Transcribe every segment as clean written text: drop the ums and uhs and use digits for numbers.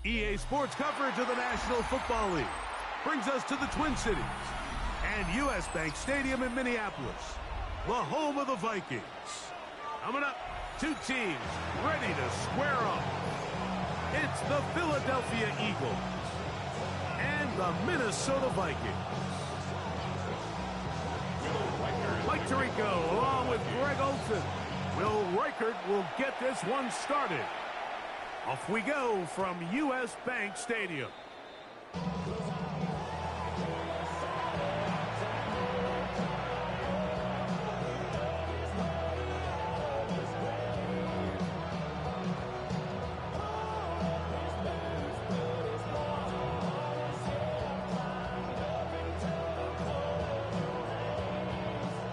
EA Sports coverage of the National Football League brings us to the Twin Cities and U.S. Bank Stadium in Minneapolis, the home of the Vikings. Coming up, two teams ready to square off. It's the Philadelphia Eagles and the Minnesota Vikings. Mike Tirico along with Greg Olson. Will Reichert will get this one started. Off we go from U.S. Bank Stadium.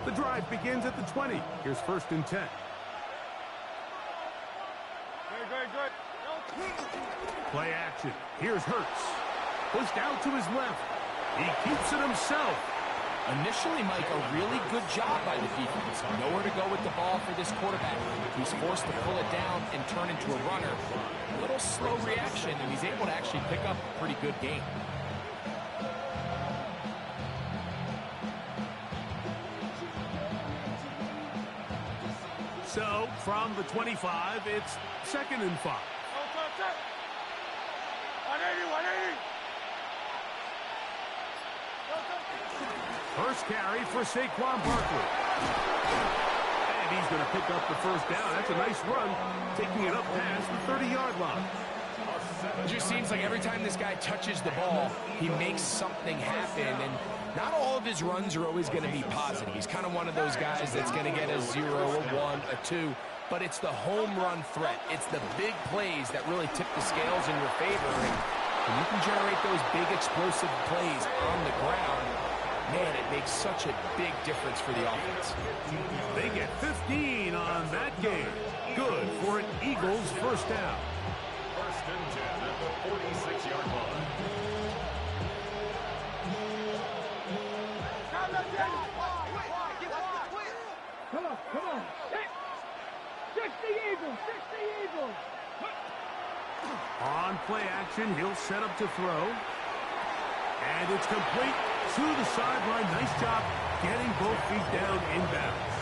The drive begins at the 20. Here's 1st and 10. Good. Play action. Here's Hurts. Pushed out to his left. He keeps it himself. Initially, Mike, a really good job by the defense. Nowhere to go with the ball for this quarterback. He's forced to pull it down and turn into a runner. A little slow reaction, and he's able to actually pick up a pretty good game. So, from the 25, it's 2nd and 5. 180. First carry for Saquon Barkley. And he's going to pick up the 1st down. That's a nice run, taking it up past the 30-yard line. It just seems like every time this guy touches the ball, he makes something happen, and not all of his runs are always going to be positive. He's kind of one of those guys that's going to get a 0, a 1, a 2, but it's the home run threat. It's the big plays that really tip the scales in your favor, and when you can generate those big explosive plays on the ground, man, it makes such a big difference for the offense. They get 15 on that game. Good for an Eagles 1st down. 1st and 10 at the 46-yard line. Come on. 60 Eagles. On play action, he'll set up to throw. And it's complete to the sideline. Nice job getting both feet down in bounds.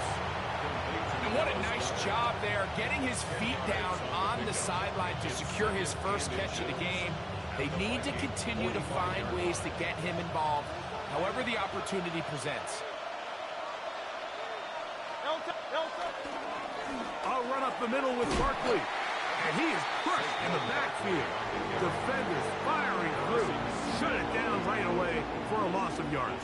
And what a nice job there, getting his feet down on the sideline to secure his first catch of the game. They need to continue to find ways to get him involved, however the opportunity presents. A run up the middle with Barkley. And he is crushed in the backfield. Defenders firing through. Shut it down right away for a loss of yards.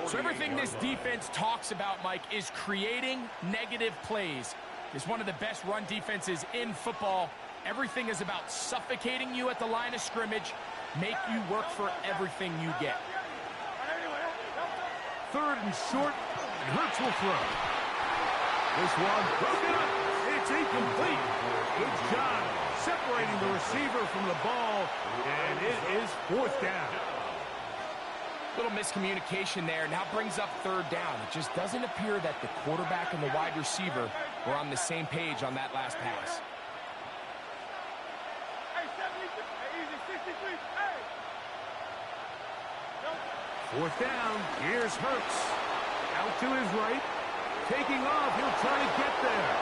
So everything this defense talks about, Mike, is creating negative plays. It's one of the best run defenses in football. Everything is about suffocating you at the line of scrimmage, make you work for everything you get. 3rd and short, and Hurts will throw. This one broken up. It's incomplete. Good job separating the receiver from the ball, and it is 4th down. Little miscommunication there. Now brings up 3rd down. It just doesn't appear that the quarterback and the wide receiver were on the same page on that last pass. Fourth down. Here's Hurts. Out to his right. Taking off. He'll try to get there.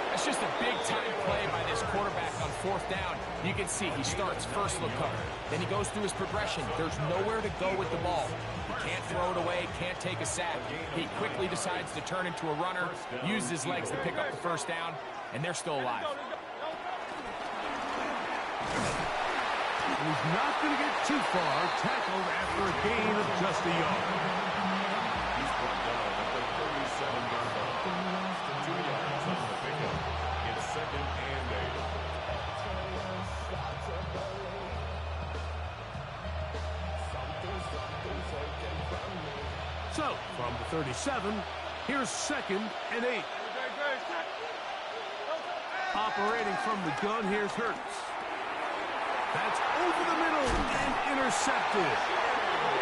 That's just a big-time play by this quarterback on 4th down. You can see he starts first look cover. Then he goes through his progression. There's nowhere to go with the ball. He can't throw it away, can't take a sack. He quickly decides to turn into a runner, uses his legs to pick up the 1st down, and they're still alive. He's not going to get too far. Tackled after a gain of just a yard. He's brought down at the 37-yard line. 2 yards on the pickup. It's 2nd and 8. So, from the 37, here's 2nd and 8. Operating from the gun, here's Hurts. That's over the middle and intercepted.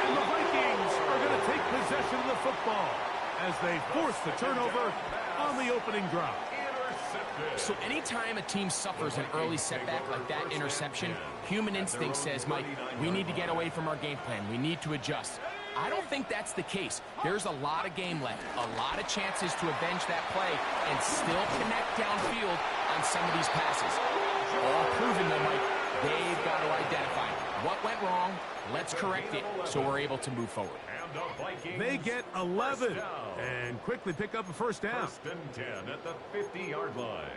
And the Vikings are going to take possession of the football as they force the turnover on the opening drive. So anytime a team suffers an early setback like that interception, human instinct says, Mike, we need to get away from our game plan. We need to adjust. I don't think that's the case. There's a lot of game left, a lot of chances to avenge that play and still connect downfield on some of these passes. All proven though, Mike, they've got to identify what went wrong, let's correct it so we're able to move forward. They get 11 and quickly pick up a first down. First and 10 at the 50-yard line.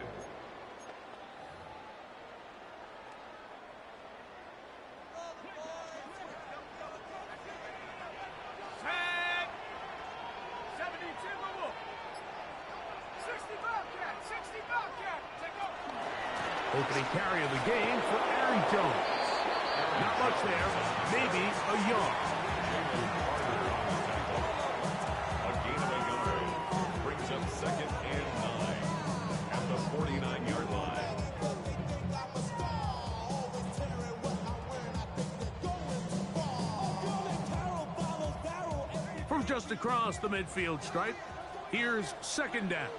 Opening carry of the game for Aaron Jones. Not much there, maybe a yard. A gain of a yard brings up second and 9 at the 49-yard line. From just across the midfield stripe, here's second down.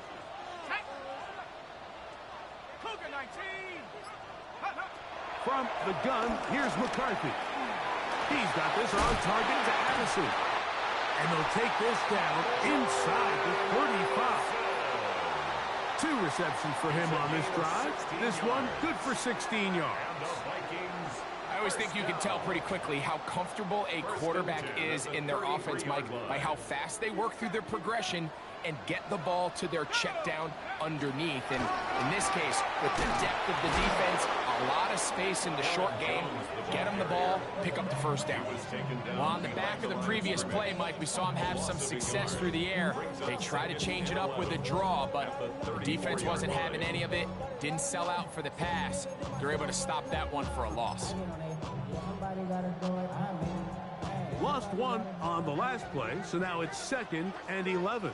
From the gun, here's McCarthy. He's got this on target to Addison. And they'll take this down inside the 35. 2 receptions for him on this drive. This one good for 16 yards. I always think you can tell pretty quickly how comfortable a quarterback is in their offense, Mike, by how fast they work through their progression and get the ball to their check down underneath. And in this case, with the depth of the defense, a lot of space in the short game, get them the ball, pick up the first down. Well, on the back of the previous play, Mike, we saw him have some success through the air. They tried to change it up with a draw, but the defense wasn't having any of it. Didn't sell out for the pass. They're able to stop that one for a loss. Lost one on the last play, so now it's 2nd and 11.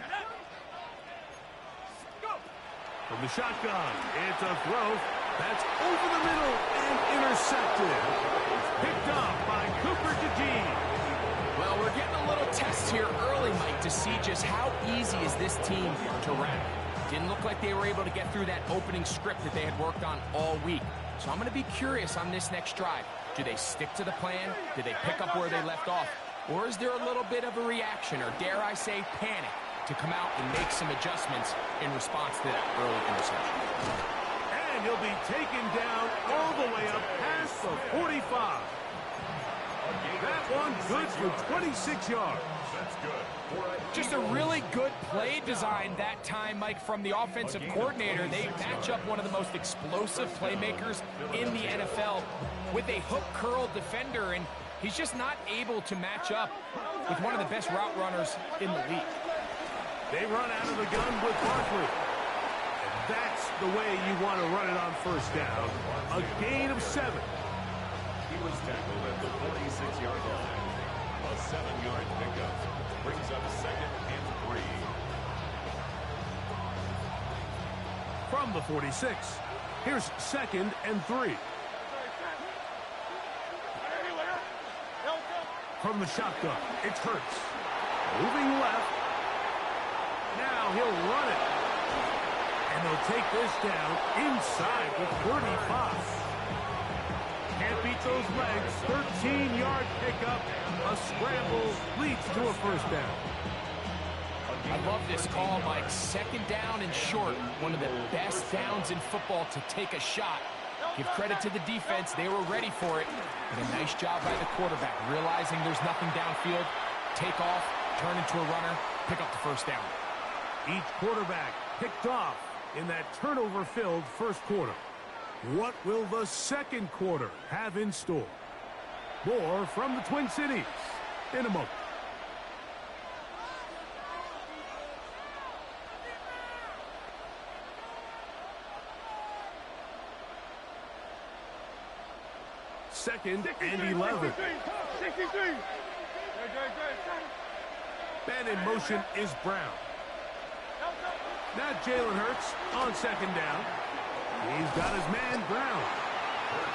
From the shotgun, it's a throw that's over the middle and intercepted. Picked up by Cooper DeJean. Well, we're getting a little test here early, Mike, to see just how easy is this team to wrap. Didn't look like they were able to get through that opening script that they had worked on all week. So I'm going to be curious on this next drive. Do they stick to the plan? Do they pick up where they left off? Or is there a little bit of a reaction, or dare I say panic, to come out and make some adjustments in response to that early interception? And he'll be taken down all the way up past the 45. That one good for 26 yards. That's good. Just a really good play design that time, Mike, from the offensive coordinator. They match up one of the most explosive playmakers in the NFL with a hook curl defender, and he's just not able to match up with one of the best route runners in the league. They run out of the gun with Barkley. And that's the way you want to run it on first down. A gain of 7. He was tackled at the 46-yard line. A 7-yard pickup brings up second and 3. From the 46, here's 2nd and 3. From the shotgun, it's Hurts. Moving left. Now he'll run it. And they'll take this down inside the 35. Can't beat those legs. 13-yard pickup. A scramble leads to a first down. I love this call, Mike. 2nd down and short. One of the best downs in football to take a shot. Give credit to the defense. They were ready for it. And a nice job by the quarterback, realizing there's nothing downfield. Take off, turn into a runner, pick up the first down. Each quarterback picked off in that turnover-filled first quarter. What will the second quarter have in store? More from the Twin Cities in a moment. Second and 11. 63. Man in motion is Brown. Now Jalen Hurts on 2nd down. He's got his man Brown.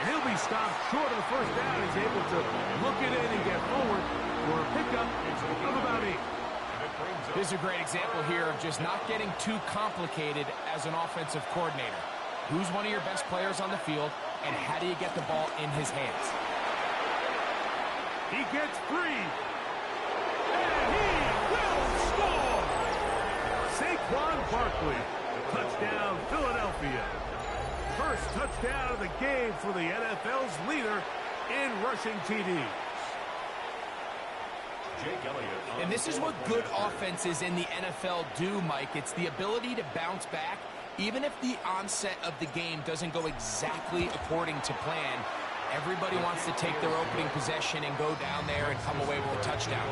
And he'll be stopped short of the first down. He's able to look it in and get forward for a pickup of about 8. This is a great example here of just not getting too complicated as an offensive coordinator. Who's one of your best players on the field, and how do you get the ball in his hands? He gets free. And he will score! Saquon Barkley. Touchdown, Philadelphia. First touchdown of the game for the NFL's leader in rushing TDs. And this is what good offenses in the NFL do, Mike. It's the ability to bounce back, even if the onset of the game doesn't go exactly according to plan. Everybody wants to take their opening possession and go down there and come away with a touchdown.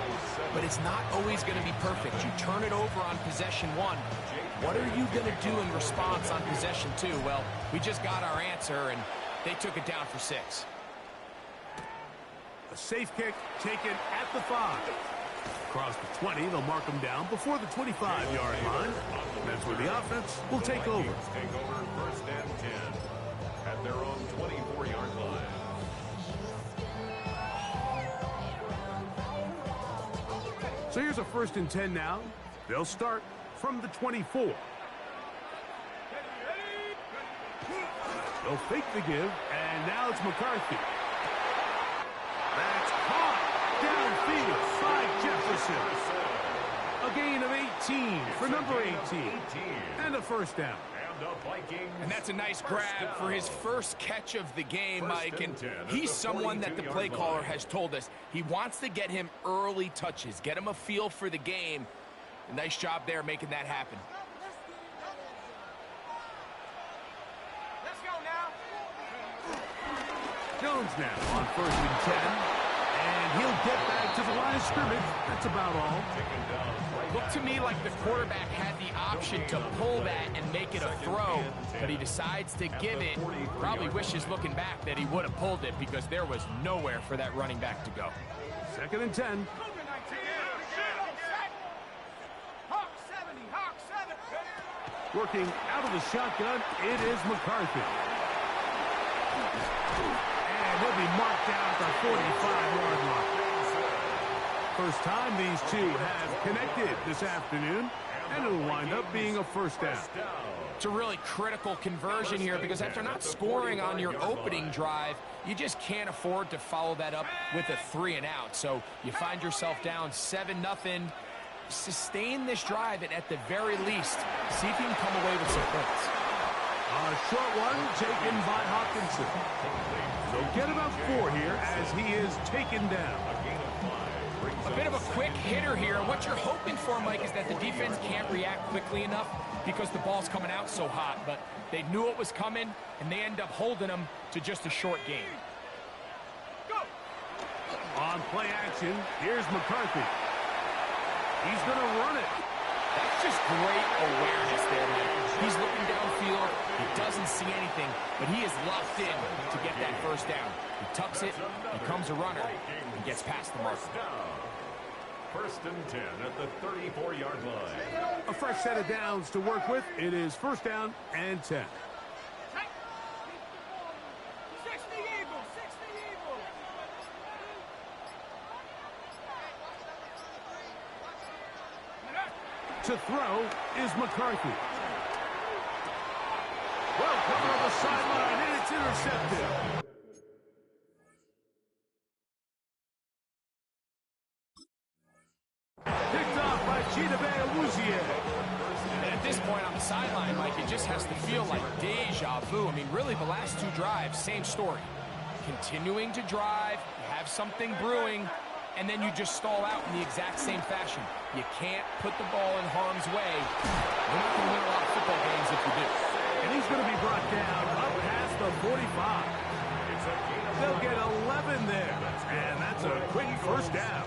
But it's not always going to be perfect. You turn it over on possession one. What are you going to do in response on possession two? Well, we just got our answer, and they took it down for 6. A safe kick taken at the 5. Across the 20, they'll mark them down before the 25-yard line. That's where the offense will take over. Take over first and 10 at their own 24-yard line. So here's a first and 10 now. They'll start from the 24. They'll fake the give, and now it's McCarthy. That's caught downfield by Jefferson. A gain of 18 for number 18. And a first down. And that's a nice grab for his first catch of the game, Mike. And he's someone that the play caller has told us he wants to get him early touches, get him a feel for the game. A nice job there making that happen. Let's go now. Jones now on first and 10. And he'll get back to the line of scrimmage. That's about all. Looked to me like the quarterback had the option to pull that and make it a throw, but he decides to give it. Probably wishes looking back that he would have pulled it because there was nowhere for that running back to go. Second and 10. Working out of the shotgun, it is McCarthy. And he'll be marked down at the 45-yard line. First time these two have connected this afternoon, and it'll wind up being a first down. It's a really critical conversion here because after not scoring on your opening drive, you just can't afford to follow that up with a 3 and out. So you find yourself down 7-0. Sustain this drive and at the very least, see if you can come away with some points. A short one taken by Hawkinson. So get about 4 here as he is taken down. A bit of a quick hitter here. What you're hoping for, Mike, is that the defense can't react quickly enough because the ball's coming out so hot. But they knew it was coming, and they end up holding them to just a short game. On play action, here's McCarthy. He's going to run it. That's just great awareness there, Mike. He's looking downfield. He doesn't see anything, but he is locked in to get that first down. He tucks it, becomes a runner, and gets past the mark. First and 10 at the 34-yard line. A fresh set of downs to work with. It is first down and 10. 60 Eagles, 60 Eagles. To throw is McCarthy. Well covered on the sideline, and it's intercepted. Picked off by And at this point on the sideline, Mike, it just has to feel like deja vu. I mean, really, the last 2 drives, same story. Continuing to drive, you have something brewing, and then you just stall out in the exact same fashion. You can't put the ball in harm's way. You're not going to win a lot of football games if you do. And he's going to be brought down up past the 45. They'll get 11 there, and that's a quick first down.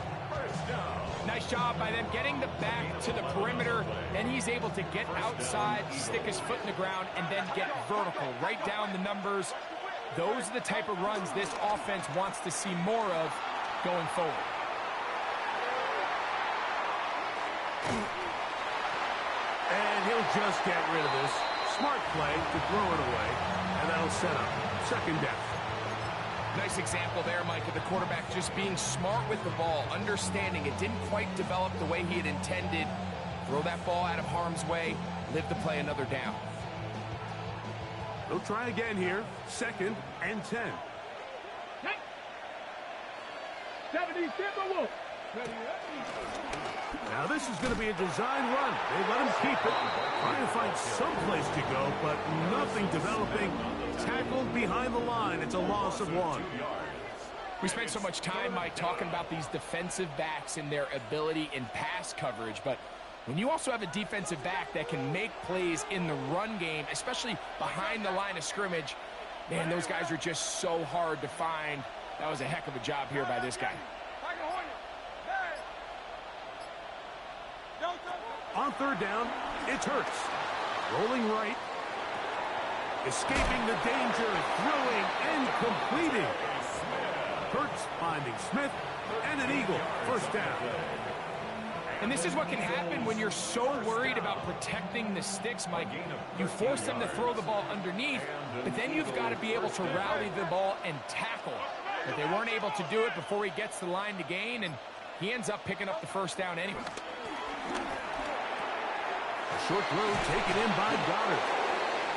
Nice job by them getting the back to the perimeter. Then he's able to get outside, stick his foot in the ground, and then get vertical, right down the numbers. Those are the type of runs this offense wants to see more of going forward. And he'll just get rid of this. Smart play to throw it away, and that'll set up second down. Nice example there, Mike, of the quarterback just being smart with the ball, understanding it didn't quite develop the way he had intended. Throw that ball out of harm's way, live to play another down. They'll try again here. 2nd and 10. Now this is going to be a design run. They let him keep it. Trying to find some place to go, but nothing developing. Tackled behind the line. It's a loss of 1. We spent so much time, Mike, talking about these defensive backs and their ability in pass coverage, but when you also have a defensive back that can make plays in the run game, especially behind the line of scrimmage, man, those guys are just so hard to find. That was a heck of a job here by this guy. On 3rd down, it's Hurts. Rolling right. Escaping the danger, throwing and completing. Hurts finding Smith, and an eagle. 1st down. And this is what can happen when you're so worried about protecting the sticks, Mike. You force them to throw the ball underneath, but then you've got to be able to rally the ball and tackle. But they weren't able to do it before he gets the line to gain, and he ends up picking up the 1st down anyway. A short throw taken in by Goddard.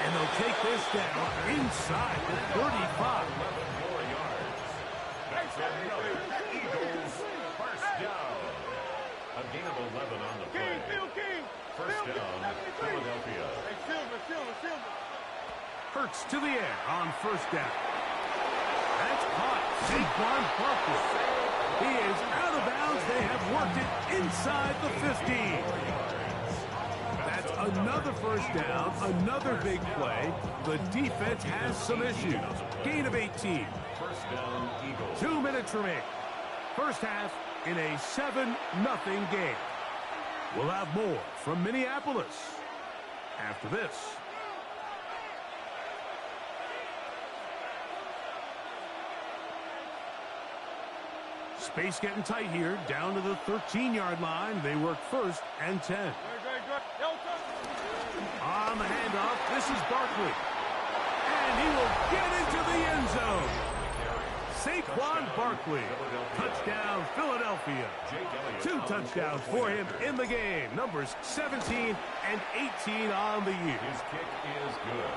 And they'll take this down inside the 35. That's another Eagles 1st down. A gain of 11 on the play. 1st down, Philadelphia. Hurts to the air on 1st down. That's caught. Saquon Barkley. He is out of bounds. They have worked it inside the 15. That's another 1st down, another big play. The defense has some issues. Gain of 18. 1st down, Eagles. 2 minutes remaining. 1st half in a 7-0 game. We'll have more from Minneapolis after this. Space getting tight here, down to the 13-yard line. They work 1st and 10. On the handoff, this is Barkley. And he will get into the end zone. Saquon Barkley. Touchdown, Philadelphia. 2 touchdowns for him in the game. Numbers 17 and 18 on the year. His kick is good.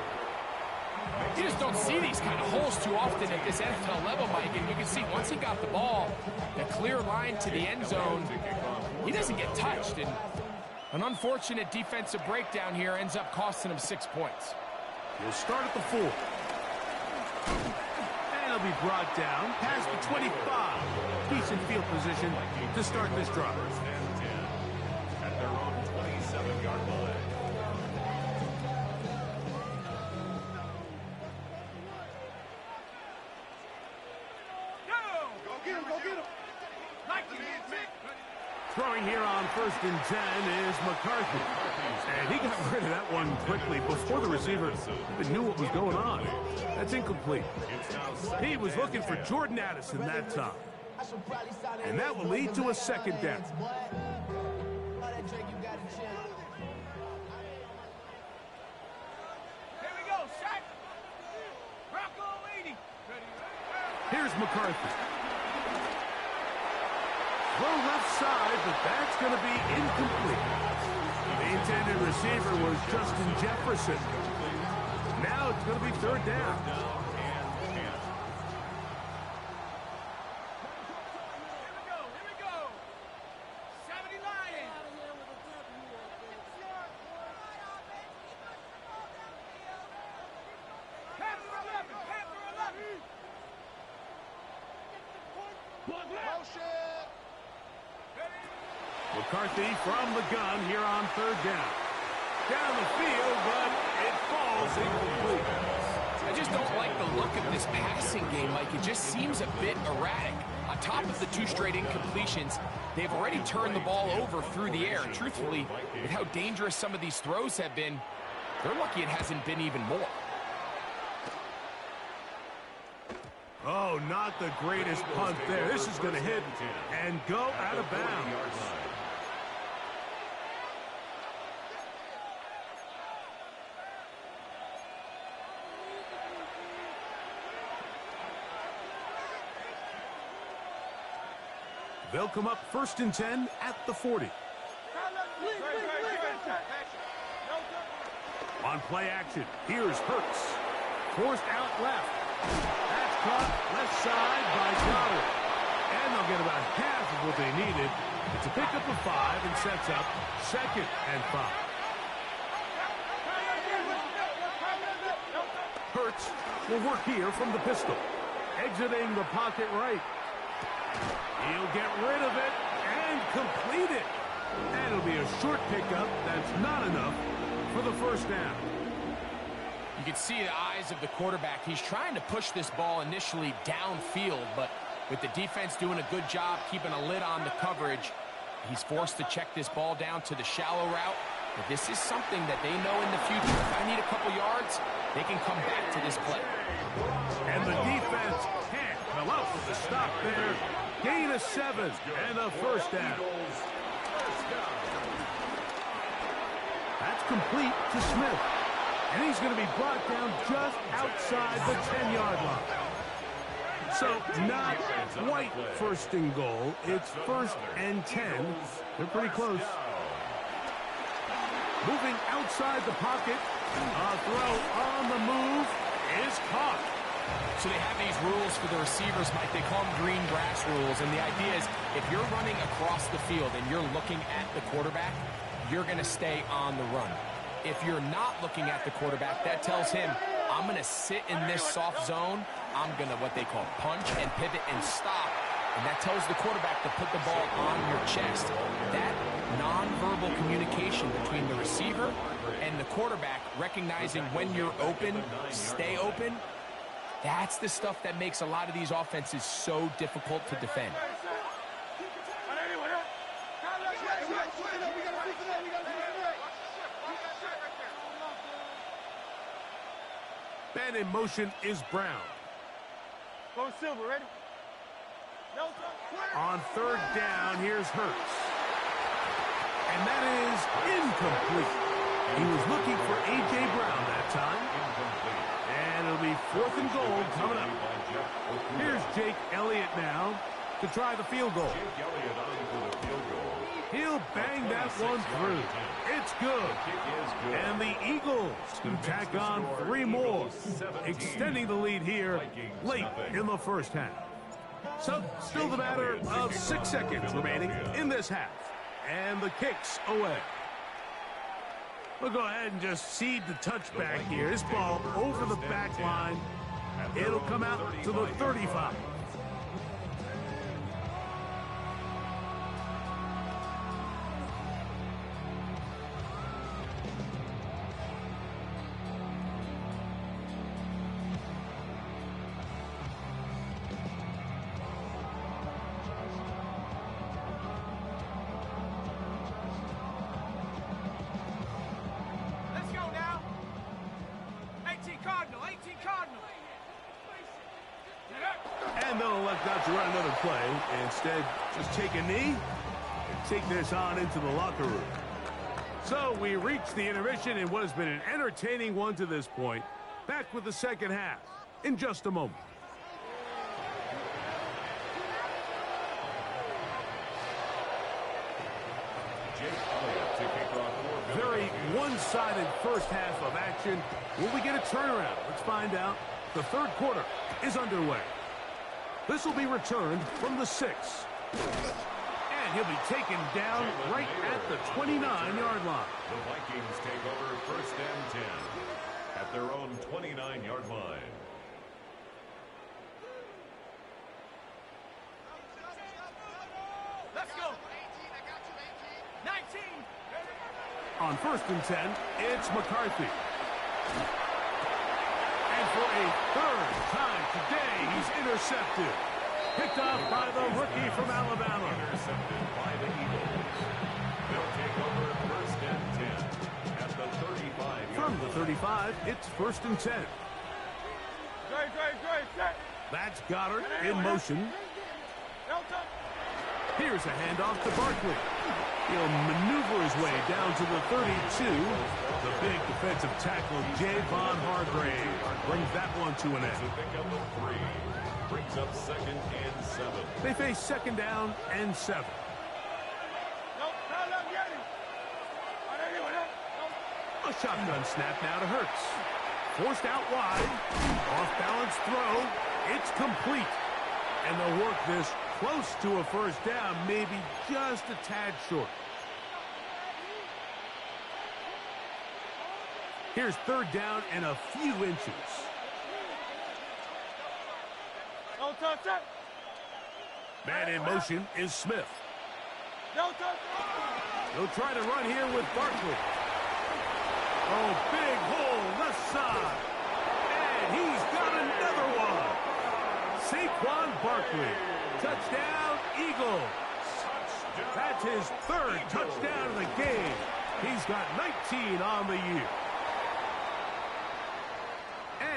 You just don't see these kind of holes too often at this NFL level, Mike. And you can see once he got the ball, the clear line to the end zone, he doesn't get touched. And an unfortunate defensive breakdown here ends up costing him 6 points. He'll start at the 4. And he'll be brought down past the 25. Decent field position to start this drive. 1st and 10 at their own 27-yard line. Throwing here on 1st and 10 is McCarthy. And he got rid of that one quickly before the receiver even knew what was going on. That's incomplete. He was looking for Jordan Addison that time. And that will lead to a 2nd down. Here's McCarthy. Throw left side, but that's going to be incomplete. The intended receiver was Justin Jefferson. Now it's going to be 3rd down. Here we go. 70 Lions. Panther 11. McCarthy from the gun here on 3rd down. Down the field, but it falls incomplete. I just don't like the look of this passing game, Mike. It just seems a bit erratic. On top of the 2 straight incompletions, they've already turned the ball over through the air. Truthfully, with how dangerous some of these throws have been, they're lucky it hasn't been even more. Oh, not the greatest punt there. This is going to hit and go out of bounds. They'll come up 1st and 10 at the 40. On play action, here's Hurts. Forced out left. That's caught left side by Goddard. And they'll get about half of what they needed. It's a pickup of 5 and sets up 2nd and 5. Hurts will work here from the pistol. Exiting the pocket right. He'll get rid of it and complete it. And it'll be a short pickup that's not enough for the first down. You can see the eyes of the quarterback. He's trying to push this ball initially downfield, but with the defense doing a good job keeping a lid on the coverage, he's forced to check this ball down to the shallow route. But this is something that they know in the future. If I need a couple yards, they can come back to this play. And the defense can't come out with a stop there. Gain of 7 and a first down. That's complete to Smith. And he's going to be brought down just outside the 10-yard line. So not quite 1st and goal. It's 1st and 10. They're pretty close. Moving outside the pocket. A throw on the move is caught. So they have these rules for the receivers, Mike. They call them green grass rules. And the idea is if you're running across the field and you're looking at the quarterback, you're going to stay on the run. If you're not looking at the quarterback, that tells him, I'm going to sit in this soft zone. I'm going to what they call punch and pivot and stop. And that tells the quarterback to put the ball on your chest. That nonverbal communication between the receiver and the quarterback, recognizing when you're open, stay open, that's the stuff that makes a lot of these offenses so difficult to defend. Man in motion is Brown. Go Silver, ready? On 3rd down, here's Hurts. And that is incomplete. He was looking for A.J. Brown that time. And it'll be 4th and goal coming up. Here's Jake Elliott now to try the field goal. He'll bang that one through. It's good. And the Eagles can tack on 3 more, extending the lead here late in the first half. So, still the matter of 6 seconds remaining in this half. And the kick's away. We'll go ahead and just cede the touchback here. This ball over the back line. It'll come out to the 35. And they'll elect not to run another play. Instead, just take a knee and take this on into the locker room. So we reach the intermission in what has been an entertaining one to this point. Back with the second half in just a moment. Very one-sided first half of action. Will we get a turnaround? Let's find out. The 3rd quarter is underway. This will be returned from the 6. And he'll be taken down right at the 29-yard line. The Vikings take over 1st and 10 at their own 29-yard line. Let's go. 19. On 1st and 10, it's McCarthy. And for a 3rd time today, he's intercepted. Picked off by the rookie from Alabama. Intercepted by the Eagles. They'll take over 1st and 10 at the 35. From the 35, it's 1st and 10. That's Goddard in motion. Here's a handoff to Barkley. He'll maneuver his way down to the 32. The big defensive tackle, Javon Hargrave, brings that one to an end. Brings up 2nd and 7. They face 2nd down and 7. A shotgun snap now to Hurts. Forced out wide. Off-balance throw. It's complete. And they'll work this close to a first down, maybe just a tad short. Here's 3rd down and a few inches. Man in motion is Smith. They'll try to run here with Barkley. Oh, big hole left side. And he's got another one. Saquon Barkley. Touchdown, Eagles. That's his 3rd touchdown of the game. He's got 19 on the year.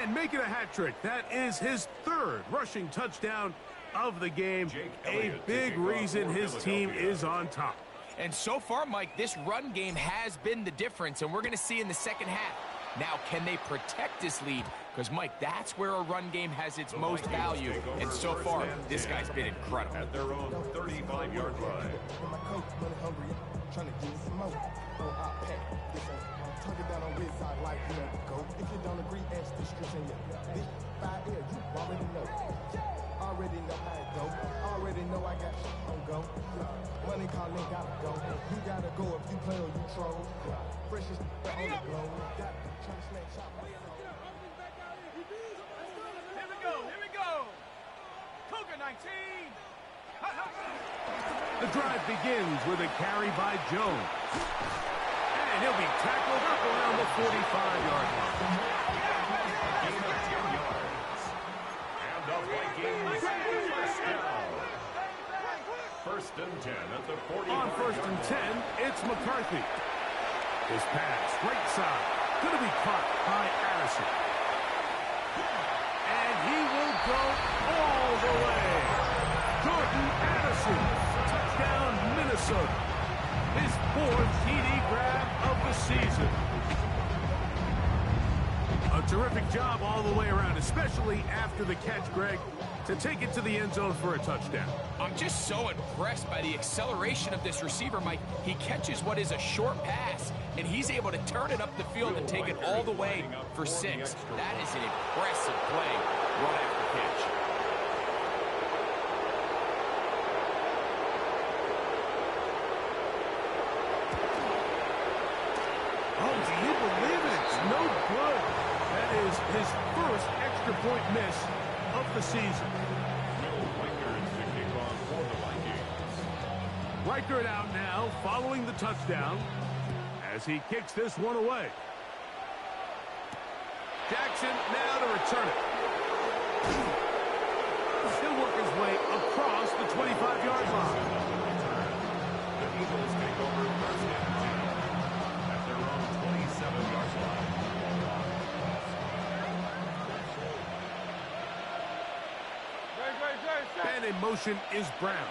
And making a hat trick. That is his 3rd rushing touchdown of the game. A big reason his team is on top. And so far, Mike, this run game has been the difference, and we're going to see in the second half. Now, can they protect this lead? Because, Mike, that's where a run game has its most value. And so far, this guy's been incredible. At their own 35-yard line. Already know how it go. Already know I got shit on go. Money calling, gotta go. You gotta go if you play or you troll. Freshest on the globe. Trying to smack shot. Here we go. Cougar 19. The drive begins with a carry by Jones. And he'll be tackled up around the 45-yard line. Gain of 10 yards. And the Vikings first down. 1st and 10 at the 45. On 1st and 10, it's McCarthy. His pass, right side, going to be caught by Addison. And he will go all the way. Jordan Addison, touchdown Minnesota. His 4th TD grab of the season. A terrific job all the way around, especially after the catch, Greg, to take it to the end zone for a touchdown. I'm just so impressed by the acceleration of this receiver, Mike. He catches what is a short pass, and he's able to turn it up the field and take it all the way for 6. That is an impressive play right after catch. Oh, do you believe it? It's no good. That is his 1st extra point miss of the season. Reichert out now, following the touchdown, as he kicks this one away. Jackson now to return it. He'll work his way across the 25-yard line. The Eagles take over 1st and 10 at their own 27-yard line. And in motion is Brown.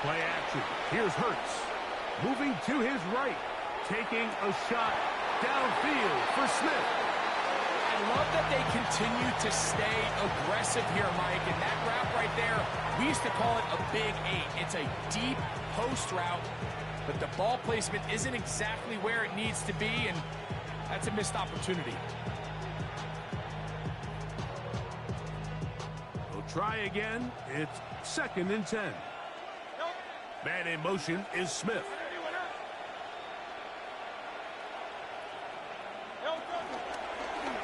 Play action. Here's Hurts. Moving to his right. Taking a shot downfield for Smith. I love that they continue to stay aggressive here, Mike. And that route right there, we used to call it a big 8. It's a deep post route, but the ball placement isn't exactly where it needs to be, and that's a missed opportunity. We'll try again. It's 2nd and 10. Man in motion is Smith.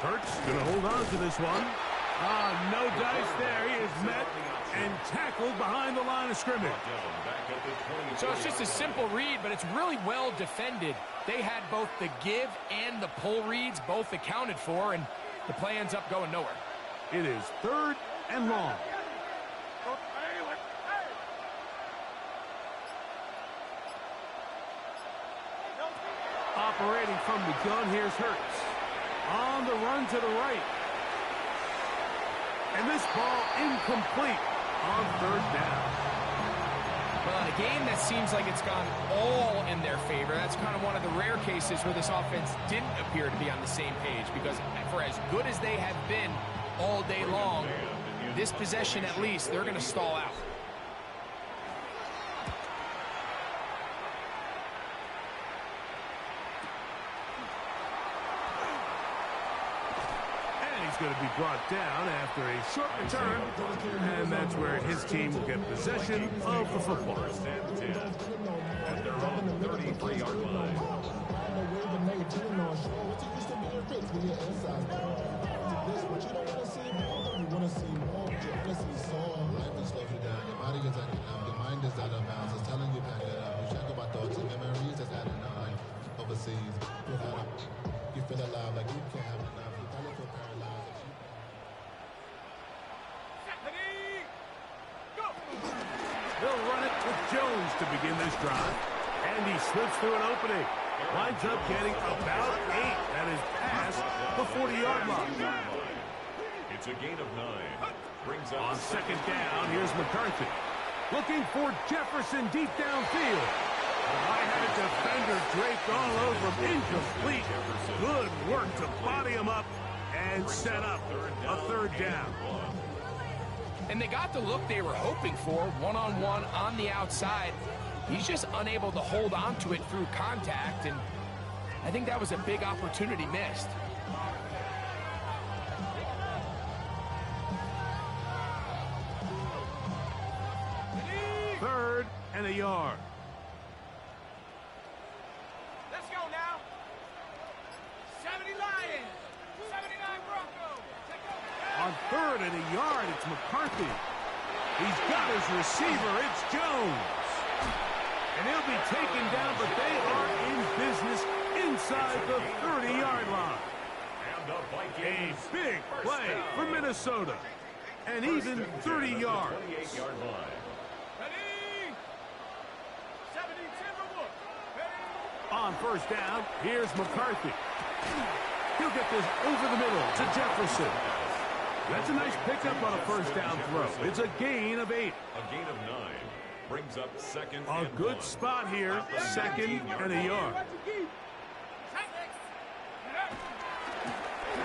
Hurts going to hold on to this one. No dice there. He is met and tackled behind the line of scrimmage. So it's just a simple read, but it's really well defended. They had both the give and the pull reads both accounted for, and the play ends up going nowhere. It is 3rd and long. Operating from the gun, here's Hurts. On the run to the right. And this ball incomplete on 3rd down. Well, in a game that seems like it's gone all in their favor, that's kind of one of the rare cases where this offense didn't appear to be on the same page, because for as good as they have been all day long, this possession at least, they're going to stall out. Going to be brought down after a short return, and that's where his team will get possession of the football. At their own 33-yard line. You feel alive like you can't have enough. You feel paralyzed. They'll run it with Jones to begin this drive. And he slips through an opening. Winds up getting about 8. That is past the 40-yard line. It's a gain of 9. Brings up on second down, here's McCarthy. Looking for Jefferson deep downfield. I had a defender draped all over him. Incomplete. Good work to body him up and set up a third down. And they got the look they were hoping for, one-on-one on the outside. He's just unable to hold on to it through contact, and I think that was a big opportunity missed. Third and a yard. Let's go now. 70 Lions, 79 Broncos. On third and a yard, it's McCarthy. He's got his receiver. It's Jones. And he'll be taken down, but they are in business inside the 30-yard line. A big play for Minnesota. And even 30 yards. 28-yard line. Ready? 70 Timberwolves. Ready? On first down, here's McCarthy. He'll get this over the middle to Jefferson. That's a nice pickup on a first down throw. It's a gain of 8. A gain of 9. Brings up second A and good 1. spot here, second and a yard.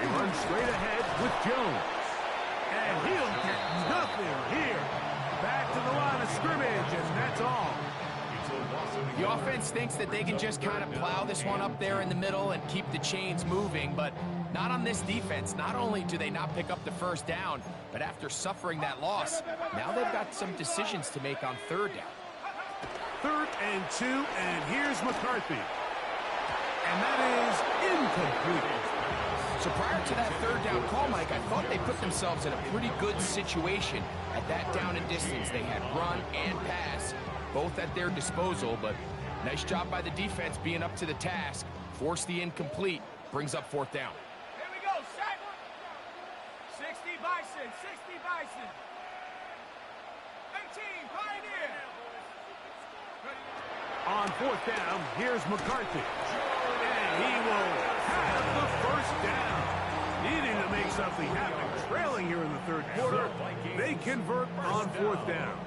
He runs straight ahead with Jones. And he'll get nothing here. Back to the line of scrimmage, and that's all. The offense thinks that they can just kind of plow this one up there in the middle and keep the chains moving, but not on this defense. Not only do they not pick up the first down, but after suffering that loss, now they've got some decisions to make on third down. 3rd and 2, and here's McCarthy. And that is incomplete. So prior to that third down call, Mike, I thought they put themselves in a pretty good situation at that down and distance. They had run and pass, both at their disposal, but nice job by the defense being up to the task. Force the incomplete, brings up 4th down. Here we go, set. 60 Bison, 60 Bison. 18 Pioneer. On 4th down, here's McCarthy. And he will have the first down. Needing to make something happen. Trailing here in the 3rd quarter. They convert on 4th down.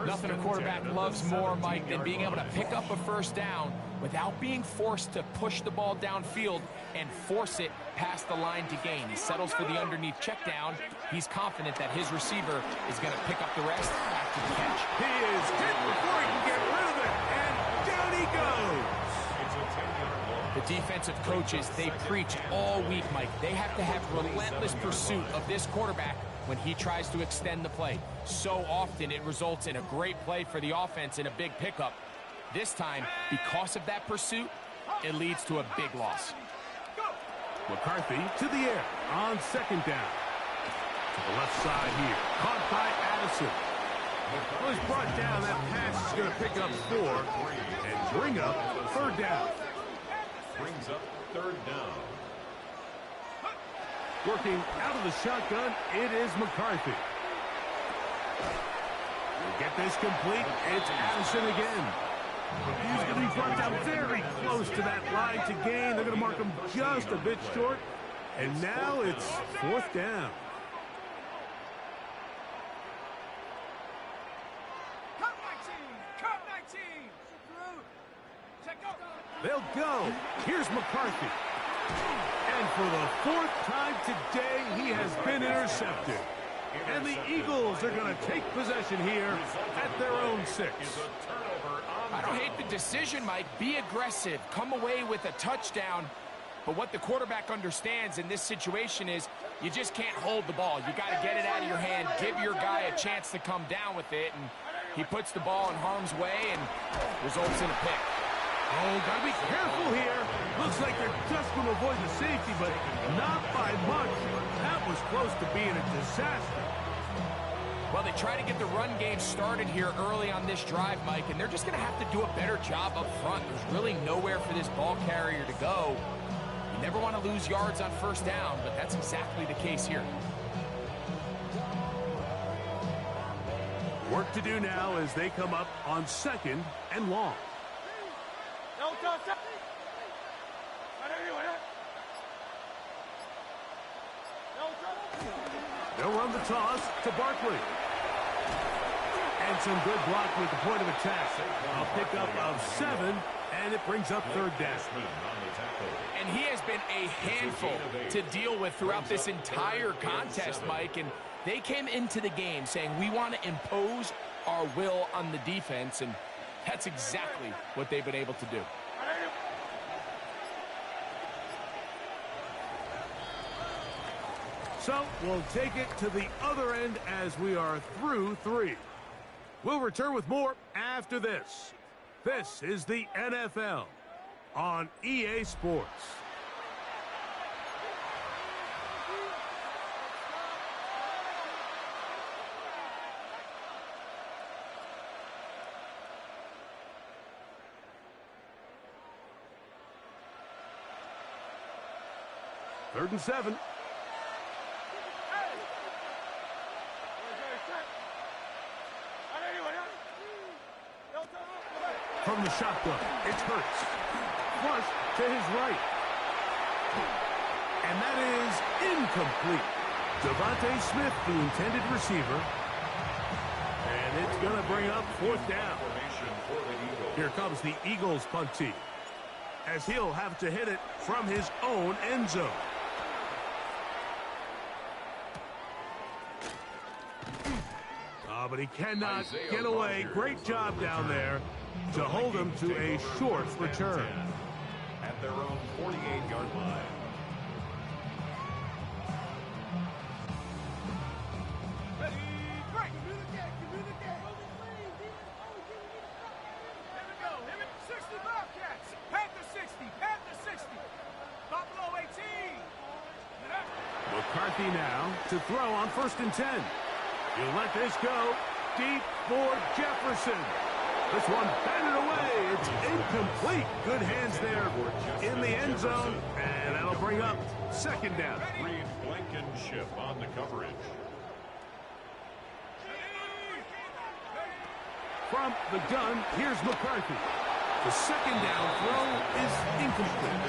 Nothing a quarterback loves more, Mike, than being able to pick up a first down without being forced to push the ball downfield and force it past the line to gain. He settles for the underneath check down. He's confident that his receiver is going to pick up the rest after the catch. He is hit before he can get rid of it, and down he goes. It's a 10-yard loss. The defensive coaches, they preach all week, Mike. They have to have relentless pursuit of this quarterback when he tries to extend the play. So often it results in a great play for the offense and a big pickup. This time, because of that pursuit, it leads to a big loss. McCarthy to the air on 2nd down. To the left side here. Caught by Addison. Well, he's brought down. That pass is going to pick up 4 and bring up 3rd down. Brings up 3rd down. Working out of the shotgun, it is McCarthy. We'll get this complete. It's Addison again. He's going to be brought down very close to that line to gain. They're going to mark him just a bit short. And now it's 4th down. They'll go. Here's McCarthy. And for the fourth time today, he has been intercepted. And the Eagles are going to take possession here at their own 6. I don't hate the decision, Mike. Be aggressive. Come away with a touchdown. But what the quarterback understands in this situation is you just can't hold the ball. You got to get it out of your hand, give your guy a chance to come down with it, and he puts the ball in harm's way and results in a pick. Oh, got to be careful here. Looks like they're just going to avoid the safety, but not by much. That was close to being a disaster. Well, they try to get the run game started here early on this drive, Mike, and they're just going to have to do a better job up front. There's really nowhere for this ball carrier to go. You never want to lose yards on first down, but that's exactly the case here. Work to do now as they come up on 2nd and long. They'll run the toss to Barkley. And some good block with the point of attack. A pickup of 7, and it brings up 3rd down. And he has been a handful to deal with throughout this entire contest, Mike. And they came into the game saying, we want to impose our will on the defense, and that's exactly what they've been able to do. So we'll take it to the other end as we are through 3. We'll return with more after this. This is the NFL on EA Sports. Third and 7. From the shotgun, it's Hurts. Flush to his right. And that is incomplete. Devontae Smith, the intended receiver. And it's going to bring up 4th down. Here comes the Eagles punt team, as he'll have to hit it from his own end zone. But he cannot get away. Great job down there to hold him to a short return. At their own 48-yard line. McCarthy now to throw on 1st and 10. You let this go deep for Jefferson. This one batted away. It's incomplete. Good hands there in the end zone, and that'll bring up 2nd down. Reed Blankenship on the coverage. From the gun, here's McCarthy. The 2nd down throw is incomplete.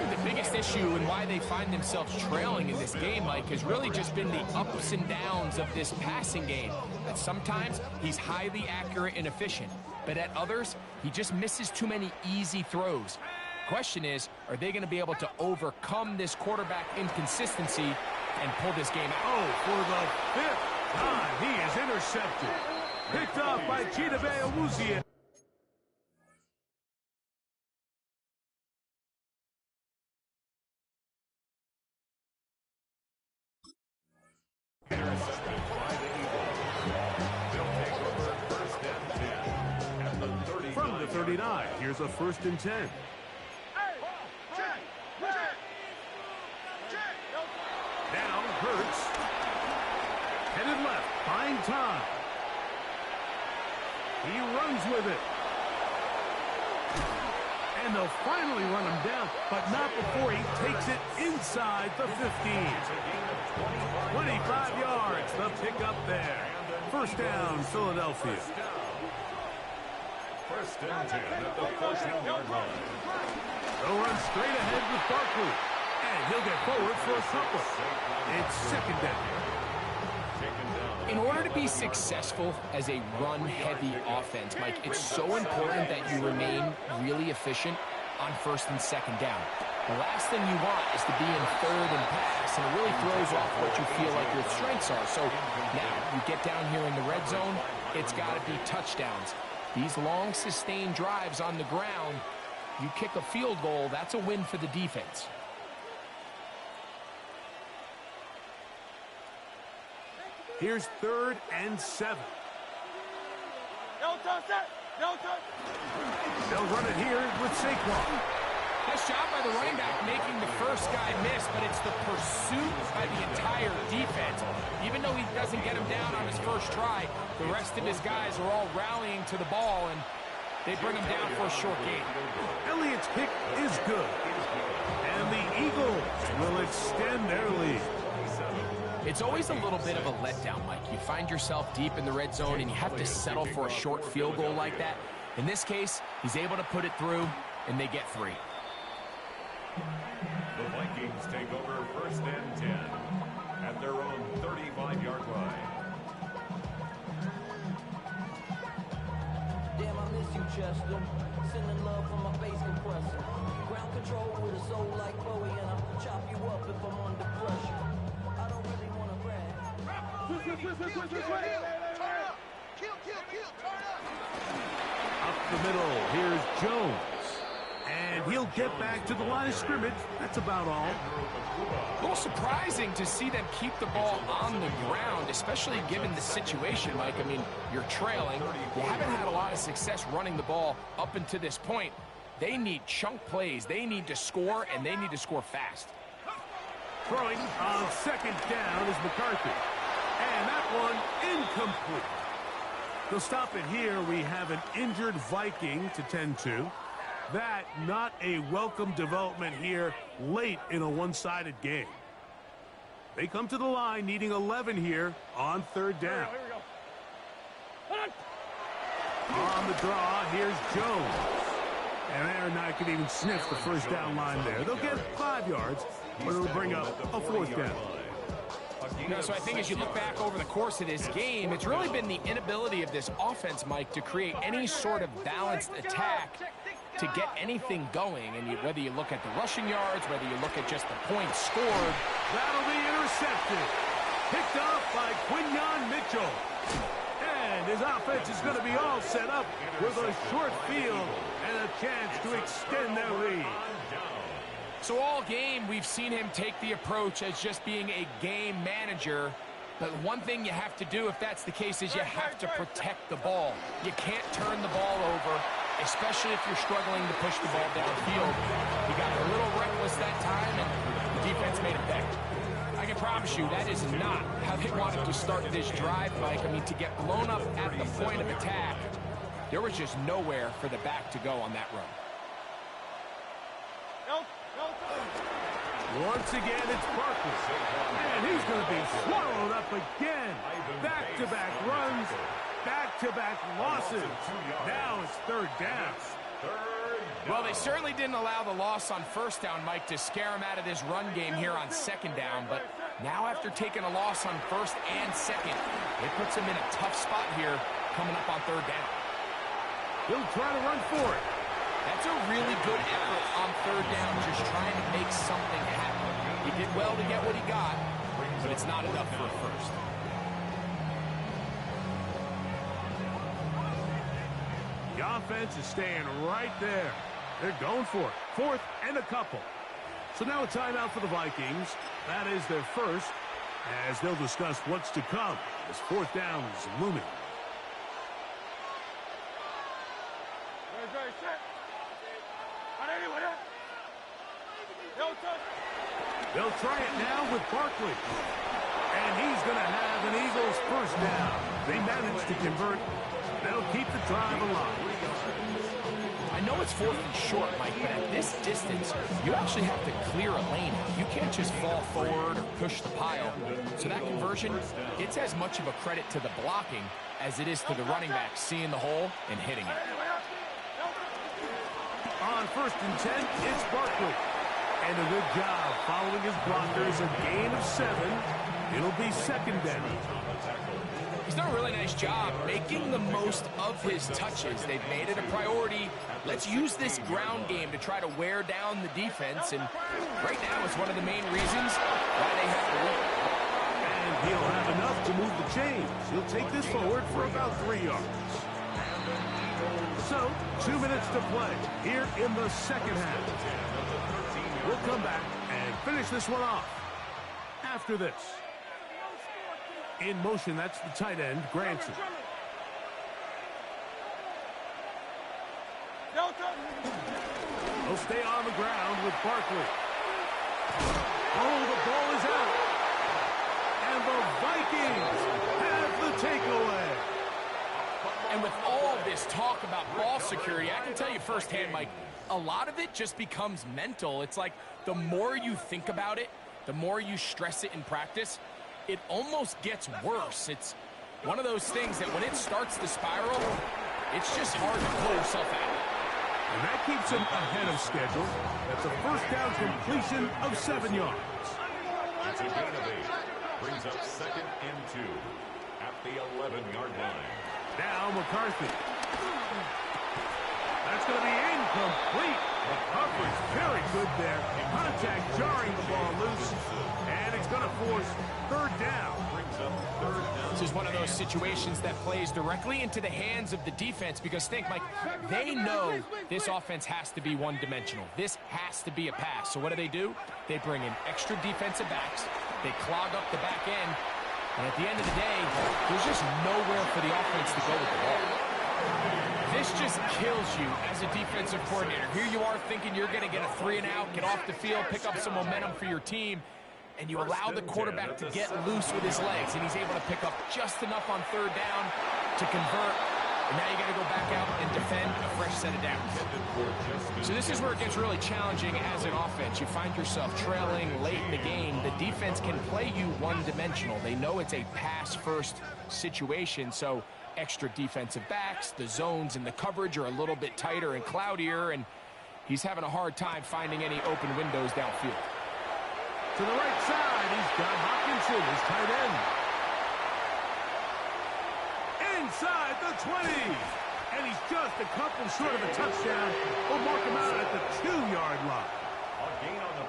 The biggest issue and why they find themselves trailing in this game, Mike, has really just been the ups and downs of this passing game. That sometimes he's highly accurate and efficient, but at others, he just misses too many easy throws. Question is, are they going to be able to overcome this quarterback inconsistency and pull this game out? Oh, for the 5th time, he is intercepted. Picked off by Chidobe Awuzie. From the 39, here's a 1st and 10. Now Hurts. Headed left, buying time. He runs with it. And they'll finally run him down, but not before he takes it inside the 15. 25 yards, the pickup there. 1st down, Philadelphia. 1st and 10 at the 14-yard line. They'll run straight ahead with Barkley. And he'll get forward for a couple. It's 2nd down. In order to be successful as a run-heavy offense, Mike, it's so important that you remain really efficient on first and second down. The last thing you want is to be in third and pass, and it really throws off what you feel like your strengths are. So now you get down here in the red zone, it's got to be touchdowns. These long, sustained drives on the ground, you kick a field goal, that's a win for the defense. Here's 3rd and 7. No touch that! No touch! They'll run it here with Saquon. Nice job by the running back making the first guy miss, but it's the pursuit by the entire defense. Even though he doesn't get him down on his first try, the rest of his guys are all rallying to the ball, and they bring him down for a short gain. Elliott's kick is good. And the Eagles will extend their lead. It's always a little bit of a letdown, Mike. You find yourself deep in the red zone, and you have to settle for a short field goal like that. In this case, he's able to put it through, and they get 3. The Vikings take over 1st and 10 at their own 35-yard line. Damn, I miss you, Chester. Sending love from my bass compressor. Ground control with a soul like Bowie, and I'll chop you up if I'm under pressure. I don't really want to brag. Turn up! Kill, turn up! Up the middle, here's Jones. And he'll get back to the line of scrimmage. That's about all. A little surprising to see them keep the ball on the ground, especially given the situation, Mike. I mean, you're trailing. You haven't had a lot of success running the ball up until this point. They need chunk plays. They need to score, and they need to score fast. Throwing on 2nd down is McCarthy. And that one incomplete. They'll stop it here. We have an injured Viking to tend to. That not a welcome development here late in a one-sided game. They come to the line needing 11 here on 3rd down. On the draw, here's Jones. And Aaron Knight could even sniff the first down line there. They'll get 5 yards, but it'll bring up a 4th down. You know, so I think as you look back over the course of this game, it's really been the inability of this offense, Mike, to create any sort of balanced attack to get anything going. And whether you look at the rushing yards, whether you look at just the points scored. That'll be intercepted. Picked off by Quinyon Mitchell. And his offense is going to be all set up with a short field and a chance to extend their lead. So all game, we've seen him take the approach as just being a game manager. But one thing you have to do if that's the case is you have to protect the ball. You can't turn the ball over, especially if you're struggling to push the ball downfield. He got a little reckless that time, and the defense made a bet. I can promise you that is not how they wanted to start this drive, Mike. I mean, to get blown up at the point of attack, there was just nowhere for the back to go on that run. Once again, it's Barkley. And he's going to be swallowed up again. Back-to-back runs, back-to-back losses. Now it's 3rd down. Well, they certainly didn't allow the loss on 1st down, Mike, to scare him out of this run game here on 2nd down. But now after taking a loss on 1st and 2nd, it puts him in a tough spot here coming up on 3rd down. He'll try to run for it. That's a really good effort on 3rd down, just trying to make something happen. He did well to get what he got, but it's not enough for a first. The offense is staying right there. They're going for it. 4th and a couple. So now a timeout for the Vikings. That is their first, as they'll discuss what's to come as 4th down is looming. They'll try it now with Barkley. And he's going to have an Eagles 1st down. They managed to convert. They'll keep the drive alive. I know it's 4th and short, Mike, but at this distance, you actually have to clear a lane. You can't just fall forward or push the pile. So that conversion, it's as much of a credit to the blocking as it is to the running back seeing the hole and hitting it. On 1st and 10, it's Barkley. And a good job following his blockers, a gain of 7. It'll be 2nd down. He's done a really nice job making the most of his touches. They've made it a priority. Let's use this ground game to try to wear down the defense, and right now it's one of the main reasons why they have the lead. And he'll have enough to move the chains. He'll take this forward for about 3 yards. So, 2 minutes to play here in the second half. We'll come back and finish this one off after this. In motion, that's the tight end, Granson. He'll stay on the ground with Barkley. Oh, the ball is out. And the Vikings have the takeaway. And with all this talk about ball security, I can tell you firsthand, Mike, a lot of it just becomes mental. It's like the more you think about it, the more you stress it in practice, it almost gets worse. It's one of those things that when it starts to spiral, it's just hard to pull yourself out. And that keeps him ahead of schedule. That's a first down completion of 7 yards. It's a gain of 8. Brings up 2nd and 2 at the 11-yard line. Now McCarthy. That's going to be incomplete. The coverage very good there. Contact jarring the ball loose. And it's going to force 3rd down. Brings up 3rd down. This is one of those situations that plays directly into the hands of the defense because think, Mike, they know this offense has to be one-dimensional. This has to be a pass. So what do? They bring in extra defensive backs. They clog up the back end. And at the end of the day, there's just nowhere for the offense to go with the ball. This just kills you as a defensive coordinator. Here you are thinking you're going to get a 3-and-out, get off the field, pick up some momentum for your team, and you allow the quarterback to get loose with his legs, and he's able to pick up just enough on 3rd down to convert. And now you got to go back out and defend a fresh set of downs. So this is where it gets really challenging as an offense. You find yourself trailing late in the game. The defense can play you one-dimensional. They know it's a pass-first situation, so extra defensive backs, the zones and the coverage are a little bit tighter and cloudier, and he's having a hard time finding any open windows downfield. To the right side, he's got Hopkinson, his tight end. Inside the 20. And he's just a couple short of a touchdown. We'll mark him out at the 2-yard line.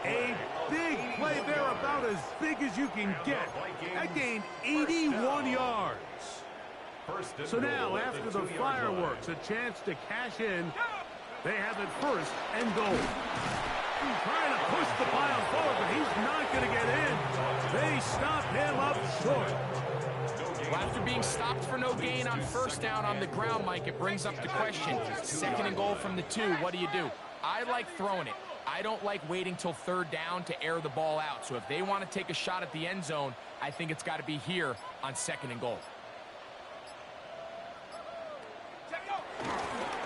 A big play there, about as big as you can get. That gained 81 yards. So now, after the fireworks, a chance to cash in. They have it 1st and goal. Trying to push the pile forward, but he's not going to get in. They stop him up short. Well, after being stopped for no gain on 1st down on the ground, Mike, it brings up the question. 2nd and goal from the 2, what do you do? I like throwing it. I don't like waiting till 3rd down to air the ball out. So if they want to take a shot at the end zone, I think it's got to be here on 2nd and goal.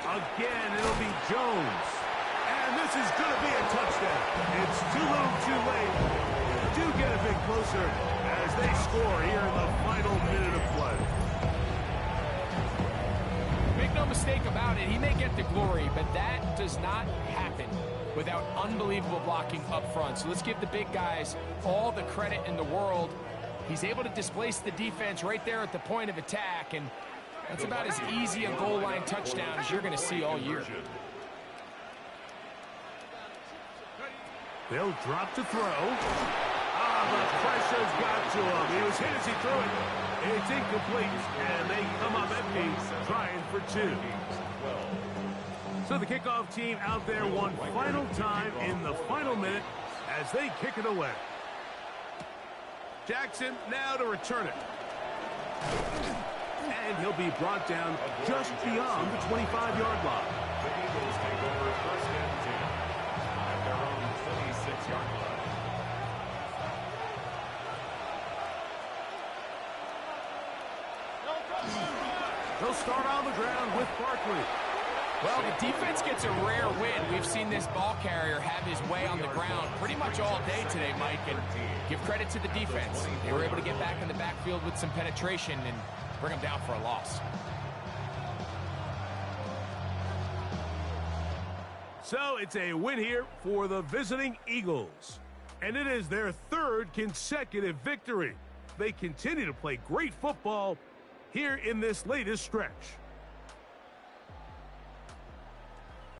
Again, it'll be Jones. And this is going to be a touchdown. It's too little too late. Do get a bit closer as they score here in the final minute of play. Make no mistake about it, he may get the glory, but that does not happen without unbelievable blocking up front. So let's give the big guys all the credit in the world. He's able to displace the defense right there at the point of attack, and that's about as easy a goal line touchdown as you're going to see all year. They'll drop to throw. The pressure's got to him. He was hit as he threw it. It's incomplete, and they come up empty, trying for 2. So the kickoff team out there one final time in the final minute as they kick it away. Jackson now to return it. And he'll be brought down just beyond the 25-yard line. The Eagles take over 1st and 10 at their own 26-yard line. They'll start on the ground with Barkley. Well, the defense gets a rare win. We've seen this ball carrier have his way on the ground pretty much all day today, Mike, and give credit to the defense. They were able to get back in the backfield with some penetration and bring them down for a loss. So it's a win here for the visiting Eagles. And it is their 3rd consecutive victory. They continue to play great football here in this latest stretch.